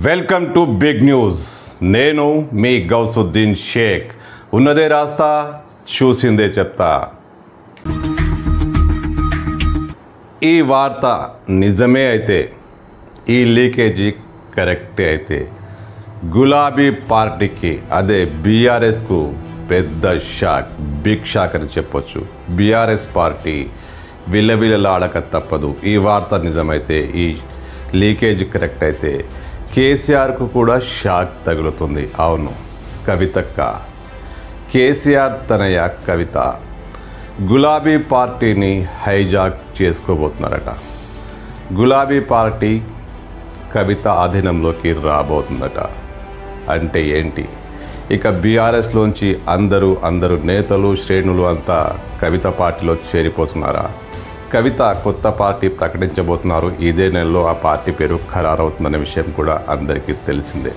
Welcome to big news. నేను మీ గౌసుద్దీన్ షేక్. ఉన్నదే రాస్తా, చూసిందే చెప్తా. ఈ వార్త నిజమే అయితే, ఈ లీకేజీ కరెక్టే అయితే గులాబీ పార్టీకి, అదే బీఆర్ఎస్కు పెద్ద షాక్, బిగ్ షాక్ అని చెప్పొచ్చు. బీఆర్ఎస్ పార్టీ విలవిలలాడక తప్పదు. ఈ వార్త నిజమైతే, ఈ లీకేజ్ కరెక్ట్ అయితే కేసీఆర్కు కూడా షాక్ తగులుతుంది. అవును, కవితక్క, కేసీఆర్ తనయ కవిత గులాబీ పార్టీని హైజాక్ చేసుకోబోతున్నారట. గులాబీ పార్టీ కవిత ఆధీనంలోకి రాబోతుందట. అంటే ఏంటి? ఇక బీఆర్ఎస్లోంచి అందరూ నేతలు, శ్రేణులు అంతా కవిత పార్టీలో చేరిపోతున్నారా? కవిత కొత్త పార్టీ ప్రకటించబోతున్నారు. ఇదే నెలలో ఆ పార్టీ పేరు ఖరారవుతుందనే విషయం కూడా అందరికీ తెలిసిందే.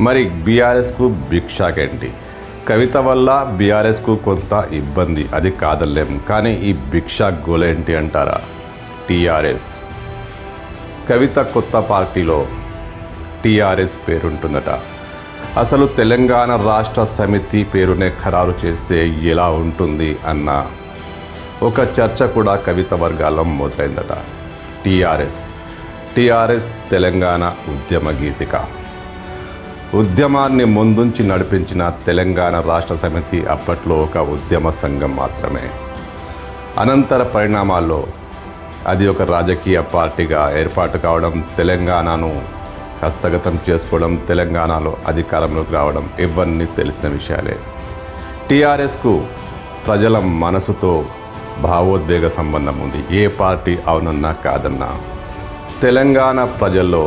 మరి బీఆర్ఎస్కు బిగ్ షాక్ ఏంటి? కవిత వల్ల బీఆర్ఎస్కు కొంత ఇబ్బంది, అది కాదలేము. కానీ ఈ బిగ్ షాక్ గోల్ ఏంటి అంటారా? టీఆర్ఎస్. కవిత కొత్త పార్టీలో టీఆర్ఎస్ పేరుంటుందట. అసలు తెలంగాణ రాష్ట్ర సమితి పేరునే ఖరారు చేస్తే ఎలా ఉంటుంది అన్న ఒక చర్చ కూడా కవిత వర్గాల్లో మొదలైందట. టీఆర్ఎస్ తెలంగాణ ఉద్యమ గీతిక. ఉద్యమాన్ని ముందుంచి నడిపించిన తెలంగాణ రాష్ట్ర సమితి అప్పట్లో ఒక ఉద్యమ సంఘం మాత్రమే. అనంతర పరిణామాల్లో అది ఒక రాజకీయ పార్టీగా ఏర్పాటు కావడం, తెలంగాణను హస్తగతం చేసుకోవడం, తెలంగాణలో అధికారంలోకి రావడం, ఇవన్నీ తెలిసిన విషయాలే. టీఆర్ఎస్కు ప్రజల మనసుతో భావోద్వేగ సంబంధం ఉంది. ఏ పార్టీ అవునన్నా కాదన్నా తెలంగాణ ప్రజల్లో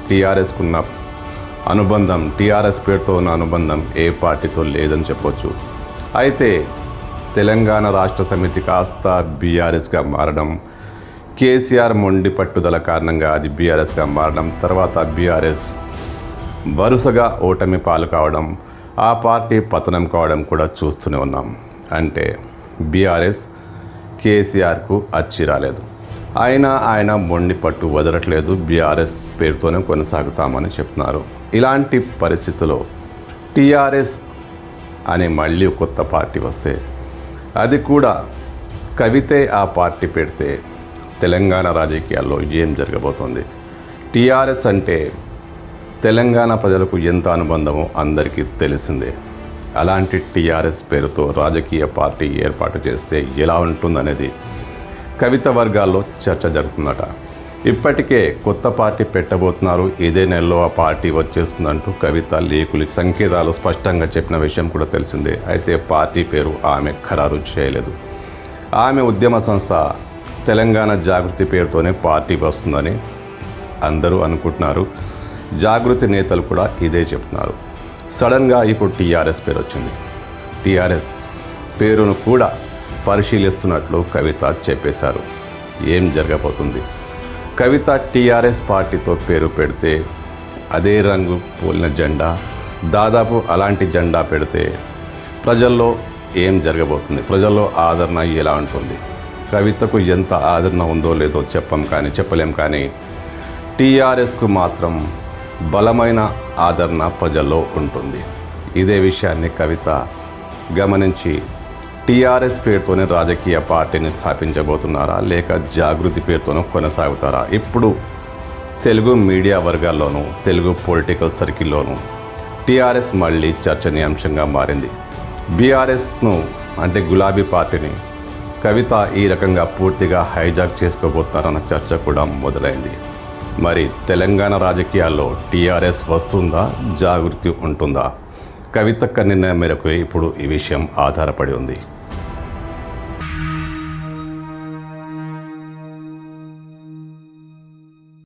టీఆర్ఎస్కున్న అనుబంధం, టీఆర్ఎస్ పేరుతో ఉన్న అనుబంధం ఏ పార్టీతో లేదని చెప్పొచ్చు. అయితే తెలంగాణ రాష్ట్ర సమితి కాస్త బీఆర్ఎస్గా మారడం, కేసీఆర్ మొండి పట్టుదల కారణంగా అది బీఆర్ఎస్గా మారడం, తర్వాత బీఆర్ఎస్ వరుసగా ఓటమి పాలు కావడం, ఆ పార్టీ పతనం కావడం కూడా చూస్తూనే ఉన్నాం. అంటే బీఆర్ఎస్ కేసీఆర్కు అచ్చి రాలేదు. ఆయన మొండి పట్టు వదలట్లేదు, బీఆర్ఎస్ పేరుతోనే కొనసాగుతామని చెప్తున్నారు. ఇలాంటి పరిస్థితుల్లో టీఆర్ఎస్ అనే మళ్ళీ కొత్త పార్టీ వస్తే, అది కూడా కవితే ఆ పార్టీ పెడితే తెలంగాణ రాజకీయాల్లో ఏం జరగబోతోంది? టీఆర్ఎస్ అంటే తెలంగాణ ప్రజలకు ఎంత అనుబంధమో అందరికీ తెలిసిందే. అలాంటి టీఆర్ఎస్ పేరుతో రాజకీయ పార్టీ ఏర్పాటు చేస్తే ఎలా ఉంటుందనేది కవిత వర్గాల్లో చర్చ జరుగుతుందట. ఇప్పటికే కొత్త పార్టీ పెట్టబోతున్నారు, ఇదే నెలలో ఆ పార్టీ వచ్చేస్తుందంటూ కవిత లీకులు సంకేతాలు స్పష్టంగా చెప్పిన విషయం కూడా తెలిసిందే. అయితే పార్టీ పేరు ఆమె ఖరారు చేయలేదు. ఆమె ఉద్యమ సంస్థ తెలంగాణ జాగృతి పేరుతోనే పార్టీ వస్తుందని అందరూ అనుకుంటున్నారు. జాగృతి నేతలు కూడా ఇదే చెప్తున్నారు. సడన్గా ఇప్పుడు టీఆర్ఎస్ పేరు వచ్చింది. టీఆర్ఎస్ పేరును కూడా పరిశీలిస్తున్నట్లు కవిత చెప్పేశారు. ఏం జరగబోతుంది? కవిత టీఆర్ఎస్ పార్టీతో పేరు పెడితే అదే రంగు పోలిన జెండా, దాదాపు అలాంటి జెండా పెడితే ప్రజల్లో ఏం జరగబోతుంది? ప్రజల్లో ఆదరణ ఎలా ఉంటుంది? కవితకు ఎంత ఆదరణ ఉందో లేదో చెప్పలేం. కానీ టీఆర్ఎస్కు మాత్రం బలమైన ఆదరణ ప్రజల్లో ఉంటుంది. ఇదే విషయాన్ని కవిత గమనించి టీఆర్ఎస్ పేరుతోనే రాజకీయ పార్టీని స్థాపించబోతున్నారా, లేక జాగృతి పేరుతోనూ కొనసాగుతారా? ఇప్పుడు తెలుగు మీడియా వర్గాల్లోనూ, తెలుగు పొలిటికల్ సర్కిల్లోనూ టీఆర్ఎస్ మళ్ళీ చర్చనీయాంశంగా మారింది. బీఆర్ఎస్ను అంటే గులాబీ పార్టీని కవిత ఈ రకంగా పూర్తిగా హైజాక్ చేసుకోబోతున్నారన్న చర్చ కూడా మొదలైంది. మరి తెలంగాణ రాజకీయాల్లో టీఆర్ఎస్ వస్తుందా, జాగృతి ఉంటుందా? కవితక్క నిర్ణయం మేరకు ఇప్పుడు ఈ విషయం ఆధారపడి ఉంది.